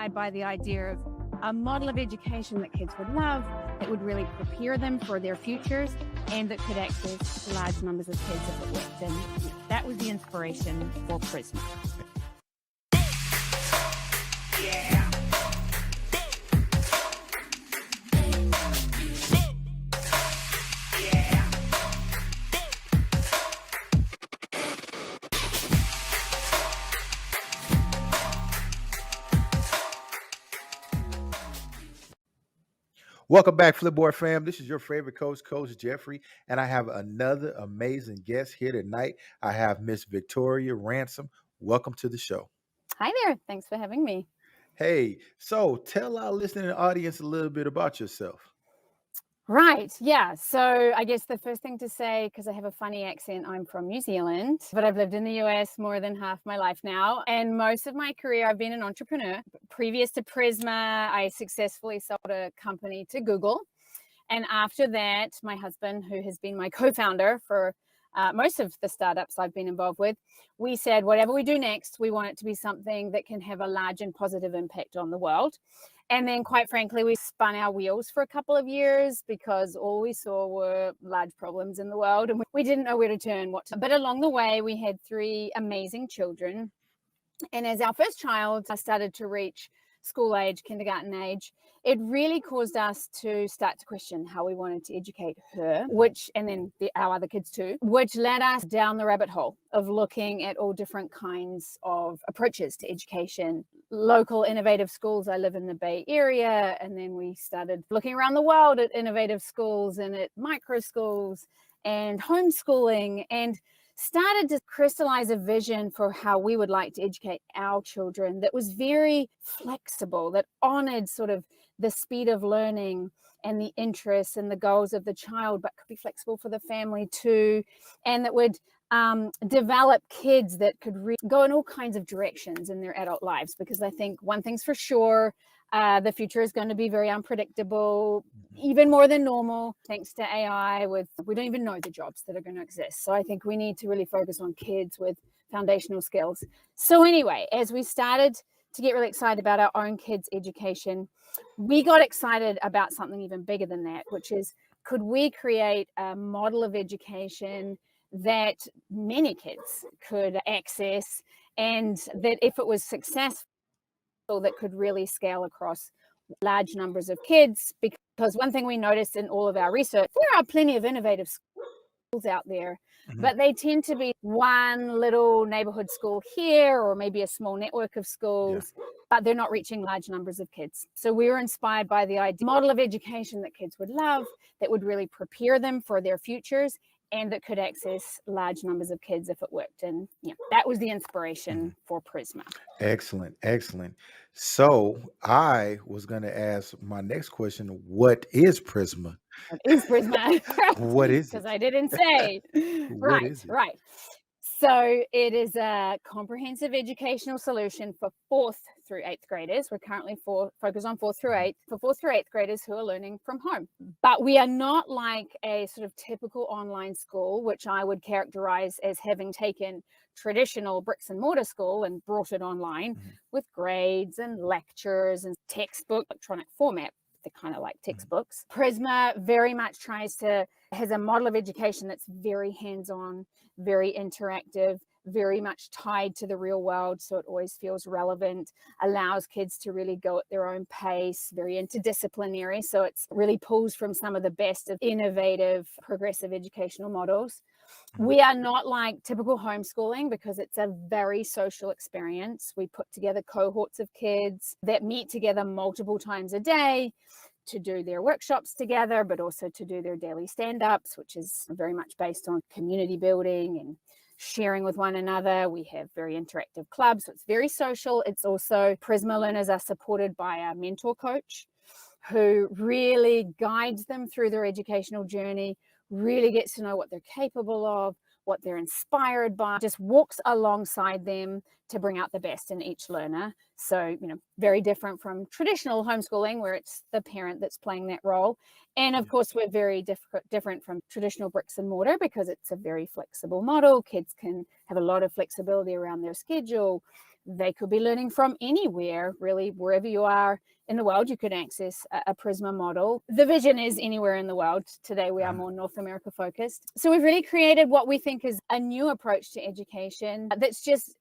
inspired by the idea of a model of education that kids would love, that would really prepare them for their futures, and that could access large numbers of kids if it worked. And that was the inspiration for Prisma. Yeah. Welcome back, Flipboard fam. This is your favorite coach, Coach Jeffrey, and I have another amazing guest here tonight. I have Miss Victoria Ransom. Welcome to the show. Hi there. Thanks for having me. Hey, so tell our listening audience a little bit about yourself. Right. Yeah. So I guess the first thing to say, because I have a funny accent, I'm from New Zealand, but I've lived in the US more than half my life now. And most of my career, I've been an entrepreneur. Previous to Prisma, I successfully sold a company to Google. And after that, my husband, who has been my co-founder for most of the startups I've been involved with, we said, whatever we do next, we want it to be something that can have a large and positive impact on the world. And then, quite frankly, we spun our wheels for a couple of years because all we saw were large problems in the world and we didn't know where to turn. But along the way, we had 3 amazing children. And as our first child started to reach school age, kindergarten age, it really caused us to start to question how we wanted to educate her, and then our other kids too, which led us down the rabbit hole of looking at all different kinds of approaches to education, local innovative schools. I live in the Bay Area, and then we started looking around the world at innovative schools and at micro schools and homeschooling, and started to crystallize a vision for how we would like to educate our children that was very flexible, that honored sort of the speed of learning and the interests and the goals of the child, but could be flexible for the family too, and that would develop kids that could go in all kinds of directions in their adult lives. Because I think one thing's for sure, the future is going to be very unpredictable, even more than normal, thanks to AI. We don't even know the jobs that are going to exist. So I think we need to really focus on kids with foundational skills. So anyway, as we started to get really excited about our own kids' education, we got excited about something even bigger than that, which is, could we create a model of education that many kids could access, and that if it was successful, that could really scale across large numbers of kids? Because one thing we noticed in all of our research, there are plenty of innovative schools out there, but they tend to be one little neighborhood school here, or maybe a small network of schools, but they're not reaching large numbers of kids. So we were inspired by the idea model of education that kids would love, that would really prepare them for their futures, and that could access large numbers of kids if it worked. And that was the inspiration for Prisma. Excellent, excellent. So I was going to ask my next question, what is Prisma? What is Prisma? What is it? Because I didn't say. Right. So it is a comprehensive educational solution for 4th through 8th graders. We're currently focused on 4th through 8th, for 4th through 8th graders who are learning from home. But we are not like a sort of typical online school, which I would characterize as having taken traditional bricks and mortar school and brought it online with grades and lectures and textbook, electronic format. They're kind of like textbooks. Prisma very much has a model of education that's very hands-on, very interactive, very much tied to the real world. So it always feels relevant, allows kids to really go at their own pace, very interdisciplinary. So it's really pulls from some of the best of innovative, progressive educational models. We are not like typical homeschooling because it's a very social experience. We put together cohorts of kids that meet together multiple times a day to do their workshops together, but also to do their daily stand-ups, which is very much based on community building and sharing with one another. We have very interactive clubs, so it's very social. It's also, Prisma learners are supported by a mentor coach who really guides them through their educational journey, really gets to know what they're capable of, what they're inspired by, just walks alongside them to bring out the best in each learner. So, very different from traditional homeschooling where it's the parent that's playing that role. And of course, we're very different from traditional bricks and mortar because it's a very flexible model. Kids can have a lot of flexibility around their schedule, They could be learning from anywhere, really, wherever you are in the world, you could access a Prisma model. The vision is anywhere in the world. Today, we are more North America focused. So we've really created what we think is a new approach to education that's just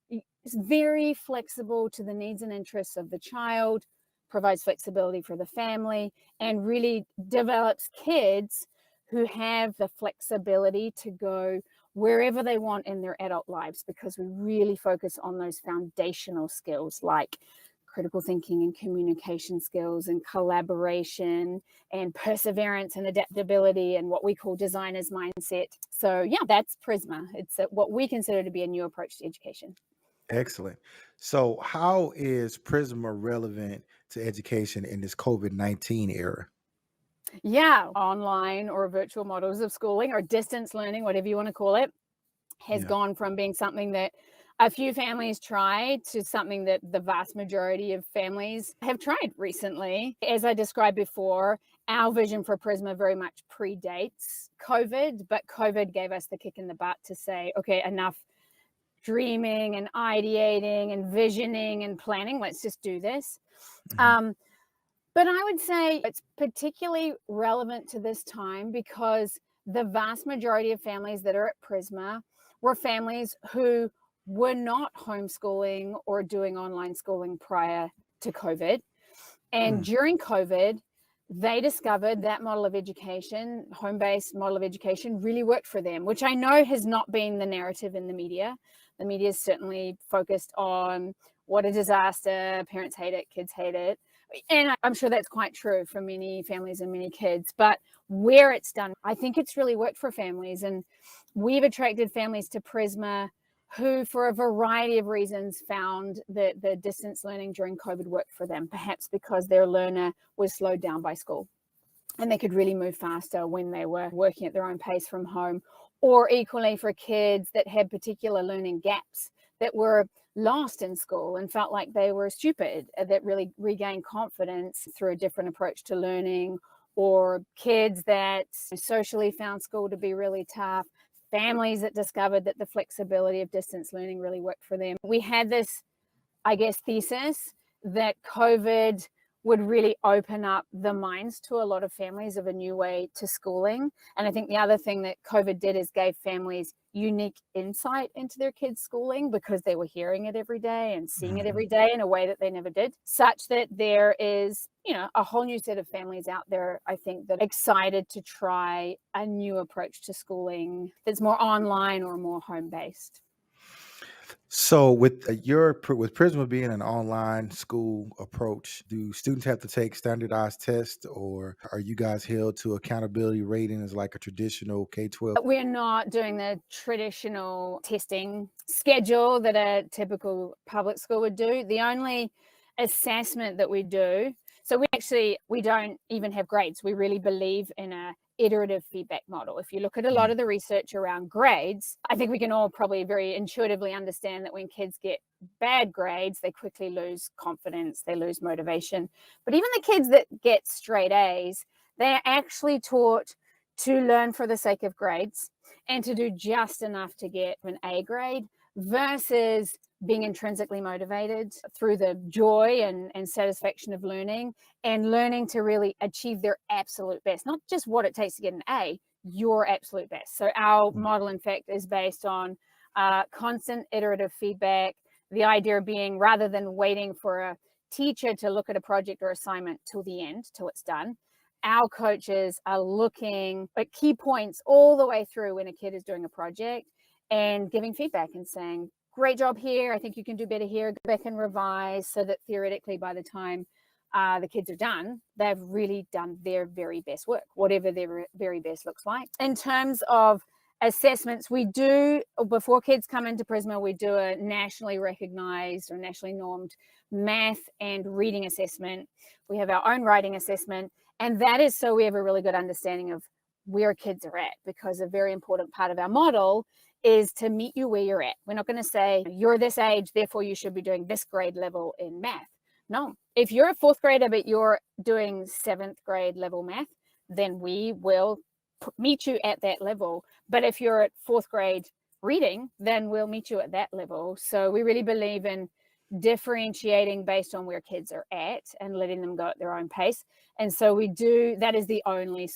very flexible to the needs and interests of the child, provides flexibility for the family, and really develops kids who have the flexibility to go wherever they want in their adult lives, because we really focus on those foundational skills like critical thinking and communication skills and collaboration and perseverance and adaptability and what we call designer's mindset. So yeah, that's Prisma. It's what we consider to be a new approach to education. Excellent. So, how is Prisma relevant to education in this COVID-19 era? Yeah, online or virtual models of schooling or distance learning, whatever you want to call it, has gone from being something that a few families tried to something that the vast majority of families have tried recently. As I described before, our vision for Prisma very much predates COVID, but COVID gave us the kick in the butt to say, okay, enough dreaming and ideating and visioning and planning. Let's just do this. But I would say it's particularly relevant to this time because the vast majority of families that are at Prisma were families who were not homeschooling or doing online schooling prior to COVID. And during COVID, they discovered that model of education, home-based model of education, really worked for them, which I know has not been the narrative in the media. The media is certainly focused on what a disaster, parents hate it, kids hate it. And I'm sure that's quite true for many families and many kids, but where it's done, I think it's really worked for families. And we've attracted families to Prisma who, for a variety of reasons, found that the distance learning during COVID worked for them, perhaps because their learner was slowed down by school and they could really move faster when they were working at their own pace from home, or equally for kids that had particular learning gaps that were lost in school and felt like they were stupid, that really regained confidence through a different approach to learning, or kids that socially found school to be really tough, families that discovered that the flexibility of distance learning really worked for them. We had this, I guess, thesis that COVID would really open up the minds to a lot of families of a new way to schooling. And I think the other thing that COVID did is gave families unique insight into their kids' schooling because they were hearing it every day and seeing it every day in a way that they never did, such that there is, a whole new set of families out there, I think, that are excited to try a new approach to schooling that's more online or more home-based. So, with with Prisma being an online school approach, do students have to take standardized tests, or are you guys held to accountability ratings like a traditional K-12? We're not doing the traditional testing schedule that a typical public school would do. The only assessment that we do, so we don't even have grades. We really believe in a iterative feedback model. If you look at a lot of the research around grades, I think we can all probably very intuitively understand that when kids get bad grades, they quickly lose confidence, they lose motivation. But even the kids that get straight A's, they are actually taught to learn for the sake of grades and to do just enough to get an A grade versus being intrinsically motivated through the joy and satisfaction of learning and learning to really achieve their absolute best, not just what it takes to get an A, your absolute best. So our model, in fact, is based on constant iterative feedback. The idea being, rather than waiting for a teacher to look at a project or assignment till the end, till it's done, our coaches are looking at key points all the way through when a kid is doing a project and giving feedback and saying, great job here, I think you can do better here, go back and revise, so that theoretically by the time the kids are done, they've really done their very best work, whatever their very best looks like. In terms of assessments, we do, before kids come into Prisma, we do a nationally recognized or nationally normed math and reading assessment. We have our own writing assessment, and that is so we have a really good understanding of where kids are at, because a very important part of our model is to meet you where you're at. We're not going to say you're this age, therefore you should be doing this grade level in math. No, if you're a fourth grader but you're doing seventh grade level math, then we will meet you at that level. But if you're at fourth grade reading, then we'll meet you at that level. So we really believe in differentiating based on where kids are at and letting them go at their own pace. And so that is the only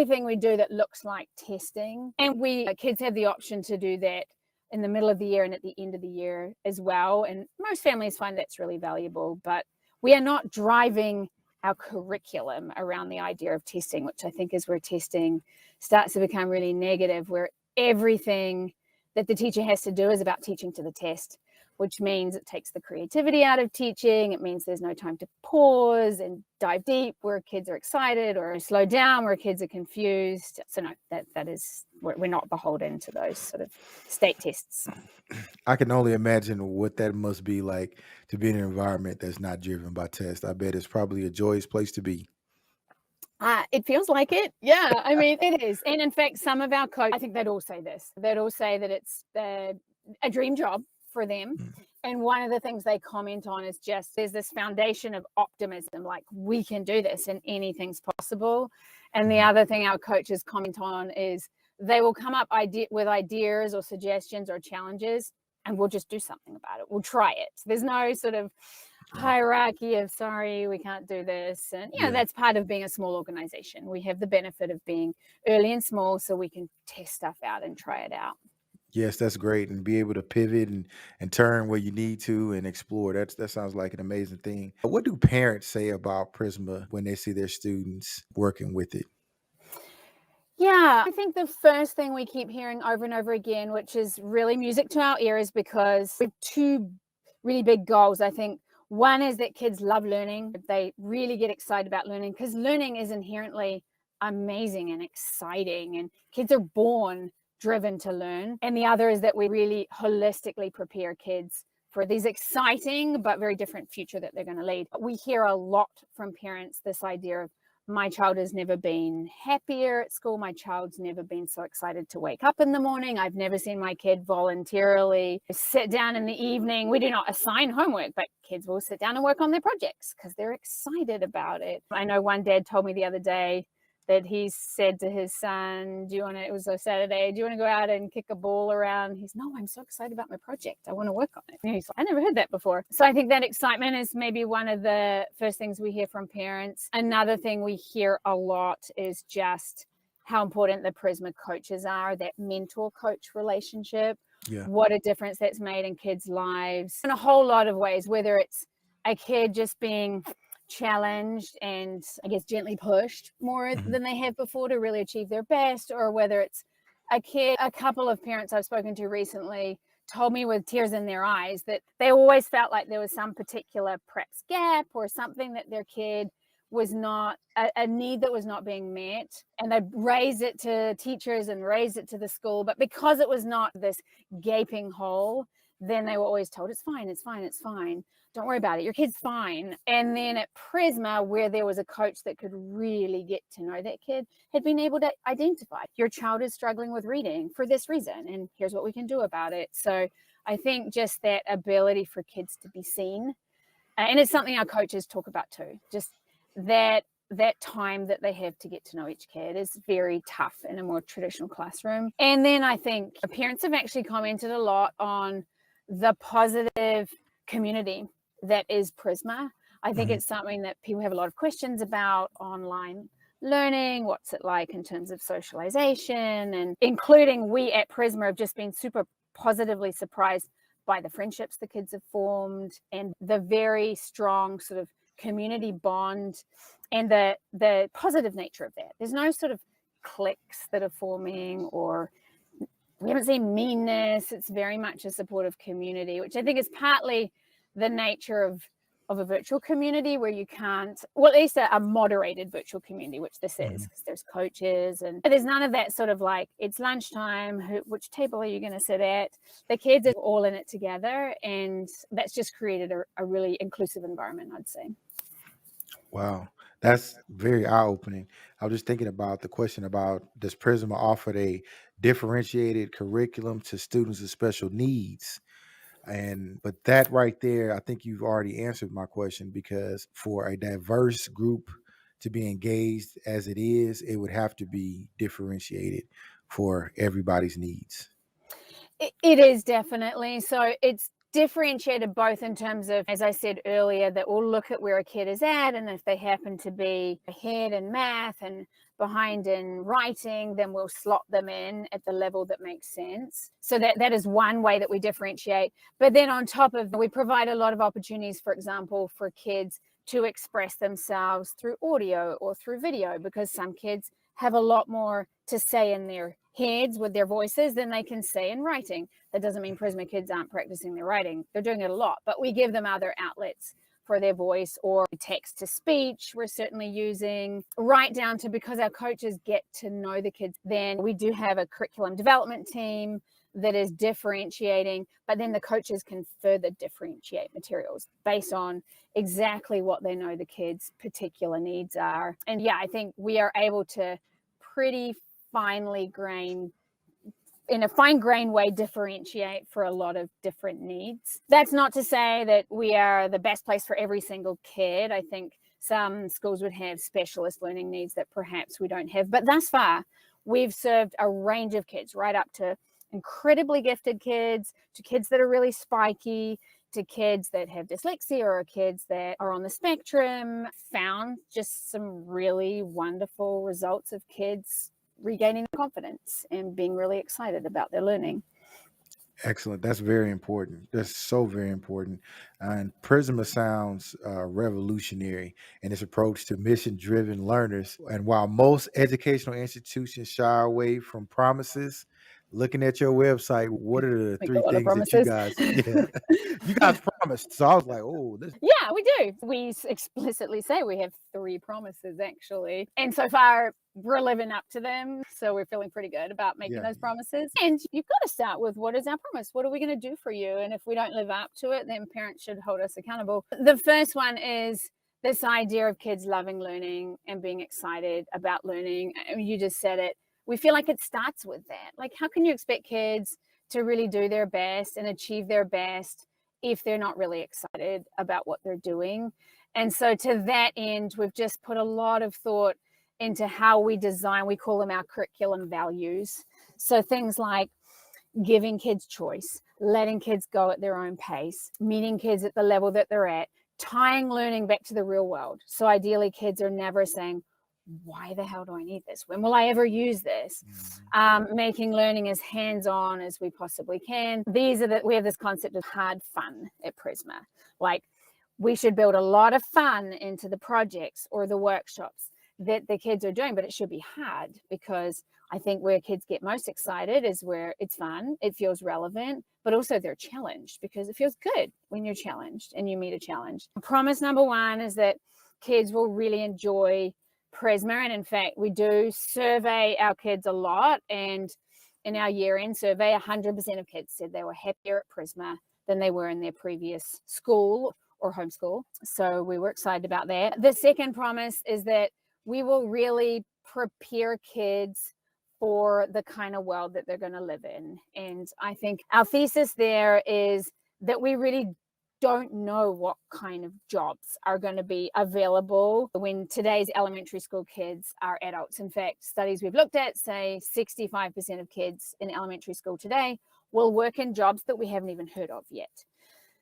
thing we do that looks like testing. And kids have the option to do that in the middle of the year and at the end of the year as well. And most families find that's really valuable, but we are not driving our curriculum around the idea of testing, which I think is where testing starts to become really negative, where everything that the teacher has to do is about teaching to the test, which means it takes the creativity out of teaching. It means there's no time to pause and dive deep where kids are excited, or slow down where kids are confused. So no, we're not beholden to those sort of state tests. I can only imagine what that must be like to be in an environment that's not driven by tests. I bet it's probably a joyous place to be. It feels like it. Yeah, I mean, it is. And in fact, some of our coaches, I think they'd all say this. They'd all say that it's a dream job for them. And one of the things they comment on is just there's this foundation of optimism, like we can do this and anything's possible. And the other thing our coaches comment on is they will come up with ideas or suggestions or challenges, and we'll just do something about it. We'll try it. There's no sort of hierarchy of sorry, we can't do this. And that's part of being a small organization. We have the benefit of being early and small, so we can test stuff out and try it out. Yes, that's great. And be able to pivot and turn where you need to and explore. That sounds like an amazing thing. What do parents say about Prisma when they see their students working with it? Yeah, I think the first thing we keep hearing over and over again, which is really music to our ears, because we have two really big goals. I think one is that kids love learning. They really get excited about learning because learning is inherently amazing and exciting, and kids are born driven to learn. And the other is that we really holistically prepare kids for these exciting but very different future that they're going to lead. We hear a lot from parents this idea of, my child has never been happier at school. My child's never been so excited to wake up in the morning. I've never seen my kid voluntarily sit down in the evening. We do not assign homework, but kids will sit down and work on their projects because they're excited about it. I know one dad told me the other day that he said to his son, it was a Saturday, do you want to go out and kick a ball around? He's, no, I'm so excited about my project. I want to work on it. And he's like, I never heard that before. So I think that excitement is maybe one of the first things we hear from parents. Another thing we hear a lot is just how important the Prisma coaches are, that mentor-coach relationship. Yeah. What a difference that's made in kids' lives in a whole lot of ways, whether it's a kid just being challenged and I guess gently pushed more than they have before to really achieve their best, or whether it's a kid. A couple of parents I've spoken to recently told me with tears in their eyes that they always felt like there was some particular perhaps gap or something that their kid was not, a need that was not being met, and they'd raise it to teachers and raise it to the school, but because it was not this gaping hole, then they were always told, it's fine, it's fine, it's fine. Don't worry about it. Your kid's fine. And then at Prisma, where there was a coach that could really get to know that kid, had been able to identify your child is struggling with reading for this reason, and here's what we can do about it. So I think just that ability for kids to be seen, and it's something our coaches talk about too, just that time that they have to get to know each kid is very tough in a more traditional classroom. And then I think parents have actually commented a lot on the positive community that is Prisma. I think it's something that people have a lot of questions about online learning. What's it like in terms of socialization? And including we at Prisma have just been super positively surprised by the friendships the kids have formed and the very strong sort of community bond and the positive nature of that. There's no sort of cliques that are forming, or we haven't seen meanness. It's very much a supportive community, which I think is partly the nature of a virtual community where you can't, well, at least a moderated virtual community, which this is, because there's coaches and there's none of that sort of like, it's lunchtime, which table are you going to sit at? The kids are all in it together, and that's just created a really inclusive environment, I'd say. Wow, that's very eye-opening. I was just thinking about the question about, does Prisma offer a differentiated curriculum to students with special needs? But that right there, I think you've already answered my question, because for a diverse group to be engaged as it is, it would have to be differentiated for everybody's needs. It is definitely. So it's differentiated both in terms of, as I said earlier, that we'll look at where a kid is at, and if they happen to be ahead in math and behind in writing, then we'll slot them in at the level that makes sense. So that is one way that we differentiate. But then on top of, we provide a lot of opportunities, for example, for kids to express themselves through audio or through video, because some kids have a lot more to say in their heads with their voices than they can say in writing. That doesn't mean Prisma kids aren't practicing their writing. They're doing it a lot, but we give them other outlets for their voice, or text to speech we're certainly using, right down to, because our coaches get to know the kids, then we do have a curriculum development team that is differentiating, but then the coaches can further differentiate materials based on exactly what they know the kids' particular needs are. And yeah, I think we are able to pretty finely grain, in a fine grain way, differentiate for a lot of different needs. That's not to say that we are the best place for every single kid. I think some schools would have specialist learning needs that perhaps we don't have, but thus far we've served a range of kids, right up to incredibly gifted kids, to kids that are really spiky, to kids that have dyslexia or kids that are on the spectrum. Found just some really wonderful results of kids regaining confidence and being really excited about their learning. Excellent. That's very important. That's so very important. And Prisma sounds revolutionary in its approach to mission-driven learners. And while most educational institutions shy away from promises, looking at your website, what are the Make a three lot of things that you promises. guys, you guys promised? So I was like, oh, this. Yeah, we do. We explicitly say we have 3 promises, actually. And so far, we're living up to them. So we're feeling pretty good about making those promises. And you've got to start with, what is our promise? What are we going to do for you? And if we don't live up to it, then parents should hold us accountable. The first one is this idea of kids loving learning and being excited about learning. I mean, you just said it. We feel like it starts with that. Like, how can you expect kids to really do their best and achieve their best if they're not really excited about what they're doing? And so to that end, we've just put a lot of thought into how we design, we call them our curriculum values. So things like giving kids choice, letting kids go at their own pace, meeting kids at the level that they're at, tying learning back to the real world. So ideally, kids are never saying, why the hell do I need this? When will I ever use this? Making learning as hands-on as we possibly can. We have this concept of hard fun at Prisma. Like, we should build a lot of fun into the projects or the workshops that the kids are doing, but it should be hard, because I think where kids get most excited is where it's fun, it feels relevant, but also they're challenged, because it feels good when you're challenged and you meet a challenge. Promise number 1 is that kids will really enjoy Prisma. And in fact, we do survey our kids a lot, and in our year-end survey, 100% of kids said they were happier at Prisma than they were in their previous school or homeschool. So we were excited about that. The second promise is that we will really prepare kids for the kind of world that they're going to live in. And I think our thesis there is that we really don't know what kind of jobs are going to be available when today's elementary school kids are adults. In fact, studies we've looked at say 65% of kids in elementary school today will work in jobs that we haven't even heard of yet.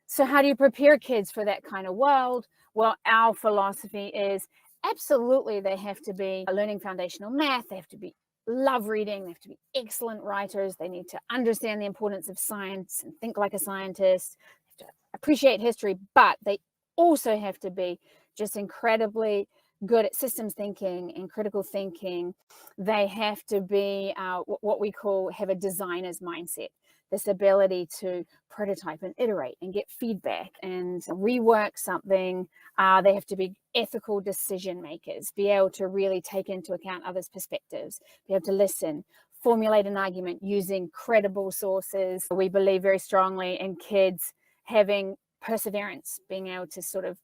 So how do you prepare kids for that kind of world? Well, our philosophy is absolutely they have to be learning foundational math, they have to be love reading, they have to be excellent writers, they need to understand the importance of science and think like a scientist, they have to appreciate history, but they also have to be just incredibly good at systems thinking and critical thinking. They have to be what we call have a designer's mindset, this ability to prototype and iterate and get feedback and rework something. They have to be ethical decision makers, be able to really take into account others' perspectives, be able to listen, formulate an argument using credible sources. We believe very strongly in kids having perseverance, being able to sort of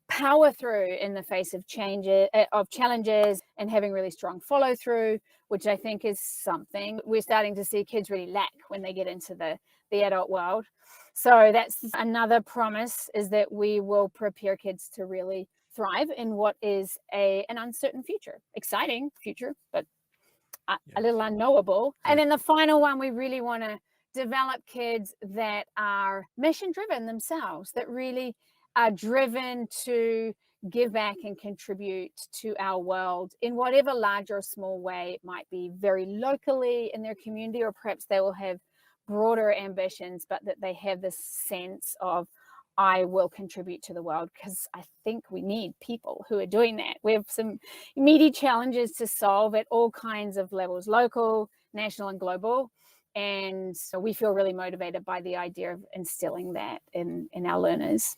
power through in the face of challenges, and having really strong follow through, which I think is something we're starting to see kids really lack when they get into the adult world. So that's another promise, is that we will prepare kids to really thrive in what is an uncertain future, exciting future, but a little unknowable. And then the final one we really want to develop kids that are mission driven themselves, that really are driven to give back and contribute to our world in whatever large or small way it might be, very locally in their community, or perhaps they will have broader ambitions, but that they have this sense of, I will contribute to the world, because I think we need people who are doing that. We have some meaty challenges to solve at all kinds of levels, local, national, and global. And so we feel really motivated by the idea of instilling that in our learners.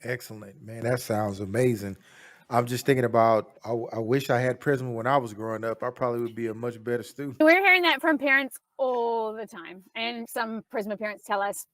Excellent, man. That sounds amazing. I'm just thinking about, I wish I had Prisma when I was growing up. I probably would be a much better student. We're hearing that from parents all the time. And some Prisma parents tell us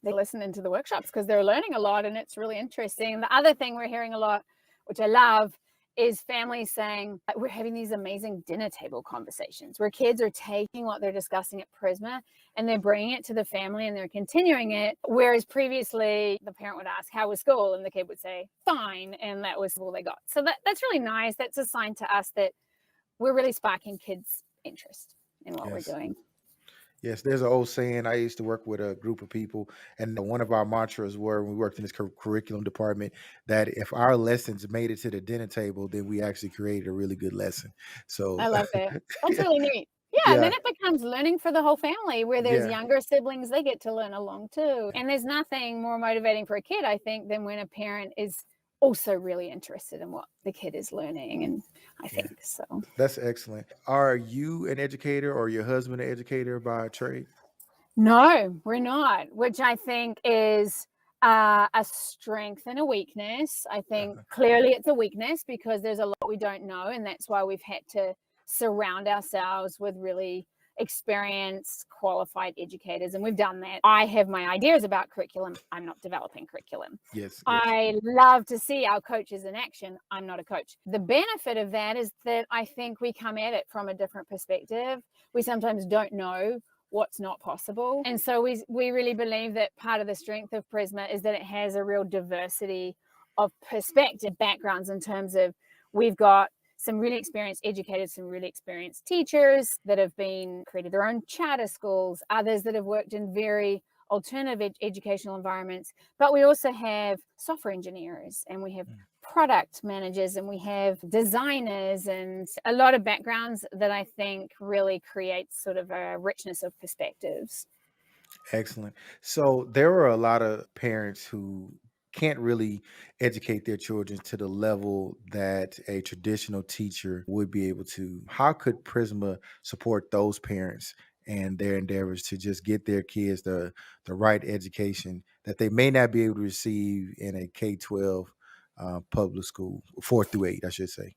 they listen into the workshops because they're learning a lot and it's really interesting. The other thing we're hearing a lot, which I love, is families saying, we're having these amazing dinner table conversations where kids are taking what they're discussing at Prisma and they're bringing it to the family and they're continuing it. Whereas previously the parent would ask, how was school? And the kid would say, fine. And that was all they got. So that's really nice. That's a sign to us that we're really sparking kids' interest in what we're doing. Yes, there's an old saying. I used to work with a group of people, and one of our mantras were, when we worked in this curriculum department, that if our lessons made it to the dinner table, then we actually created a really good lesson. So I love that. That's really neat. Yeah, and then it becomes learning for the whole family, where there's younger siblings, they get to learn along too. And there's nothing more motivating for a kid, I think, than when a parent is also really interested in what the kid is learning. And I think so. That's excellent. Are you an educator, or your husband an educator by trade? No, we're not, which I think is a strength and a weakness. I think clearly it's a weakness because there's a lot we don't know. And that's why we've had to surround ourselves with really experienced, qualified educators. And we've done that. I have my ideas about curriculum. I'm not developing curriculum. Yes. I love to see our coaches in action. I'm not a coach. The benefit of that is that I think we come at it from a different perspective. We sometimes don't know what's not possible. And so we really believe that part of the strength of Prisma is that it has a real diversity of perspective, backgrounds, in terms of we've got some really experienced educators, some really experienced teachers that have created their own charter schools, others that have worked in very alternative educational environments. But we also have software engineers, and we have product managers, and we have designers, and a lot of backgrounds that I think really creates sort of a richness of perspectives. Excellent. So there are a lot of parents who can't really educate their children to the level that a traditional teacher would be able to. How could Prisma support those parents and their endeavors to just get their kids the right education that they may not be able to receive in a K-12 public school, 4 through 8, I should say?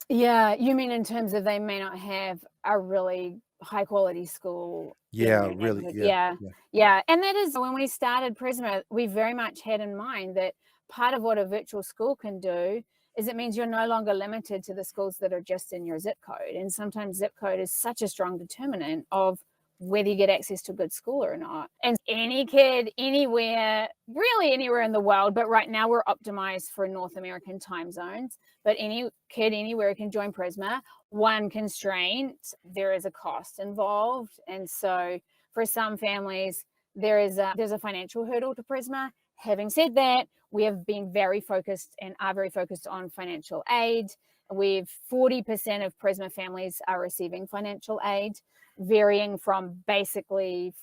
Yeah, you mean in terms of they may not have a really high quality school? Yeah, really. Yeah. And that is, when we started Prisma, we very much had in mind that part of what a virtual school can do is it means you're no longer limited to the schools that are just in your zip code. And sometimes zip code is such a strong determinant of whether you get access to a good school or not. And any kid anywhere, really anywhere in the world, but right now we're optimized for North American time zones, but any kid anywhere can join Prisma. One constraint, there is a cost involved. And so for some families, there's a financial hurdle to Prisma. Having said that, we have been very focused and are very focused on financial aid. 40% of Prisma families are receiving financial aid, varying from basically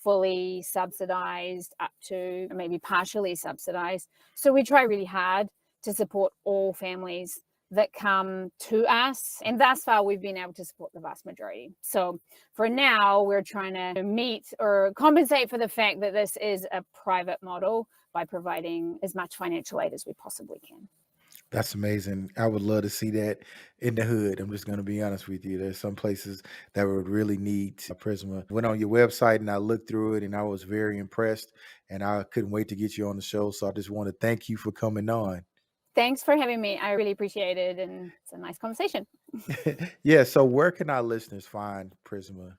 fully subsidized up to maybe partially subsidized. So we try really hard to support all families that come to us. And thus far, we've been able to support the vast majority. So for now, we're trying to meet or compensate for the fact that this is a private model by providing as much financial aid as we possibly can. That's amazing. I would love to see that in the hood. I'm just going to be honest with you. There's some places that would really need Prisma. Went on your website and I looked through it and I was very impressed, and I couldn't wait to get you on the show. So I just want to thank you for coming on. Thanks for having me. I really appreciate it. And it's a nice conversation. Yeah. So where can our listeners find Prisma?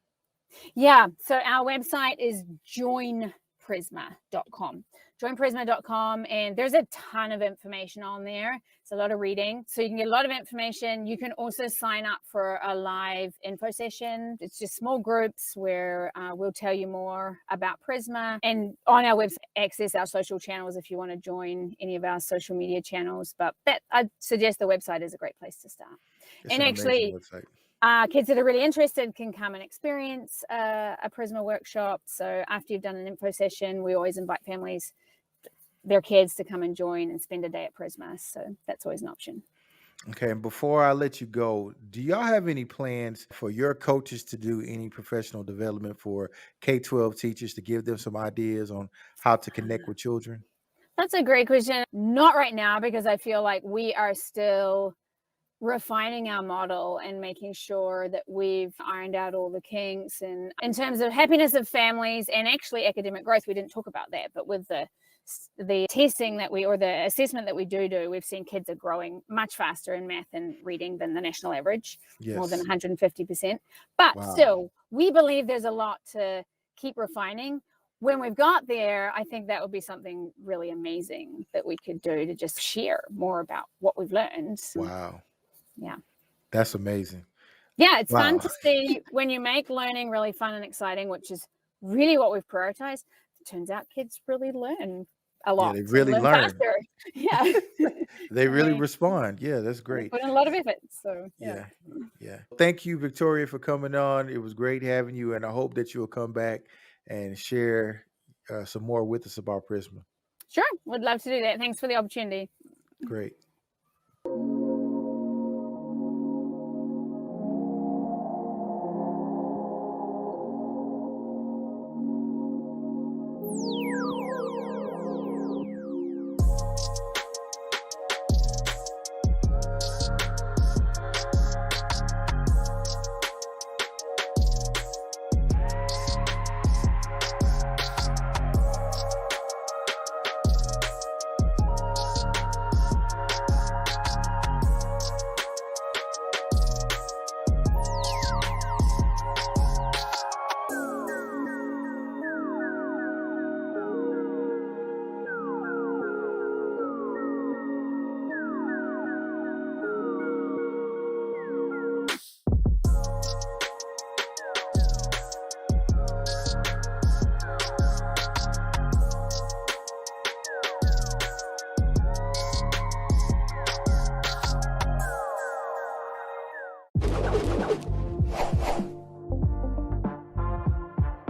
Yeah. So our website is joinprisma.com. joinprisma.com. Joinprisma.com, and there's a ton of information on there. It's a lot of reading, so you can get a lot of information. You can also sign up for a live info session. It's just small groups where we'll tell you more about Prisma, and on our website, access our social channels if you want to join any of our social media channels. But I'd suggest the website is a great place to start. It's And an actually, amazing website. kids that are really interested can come and experience a Prisma workshop. So after you've done an info session, we always invite families, their kids, to come and join and spend a day at Prisma. So that's always an option. Okay, and before I let you go, do y'all have any plans for your coaches to do any professional development for K-12 teachers to give them some ideas on how to connect with children? That's a great question. Not right now, because I feel like we are still refining our model and making sure that we've ironed out all the kinks. And in terms of happiness of families and actually academic growth, we didn't talk about that, but with the testing that or the assessment that we do, we've seen kids are growing much faster in math and reading than the national average, more than 150%. But still, we believe there's a lot to keep refining. When we've got there, I think that would be something really amazing that we could do, to just share more about what we've learned. Wow. Yeah. That's amazing. Yeah, it's fun to see when you make learning really fun and exciting, which is really what we've prioritized. It turns out kids really learn a lot. Yeah, they really learn. Faster. Yeah. They really respond. Yeah, that's great. Put in a lot of effort. So yeah. Thank you, Victoria, for coming on. It was great having you, and I hope that you'll come back and share some more with us about Prisma. Sure. Would love to do that. Thanks for the opportunity. Great.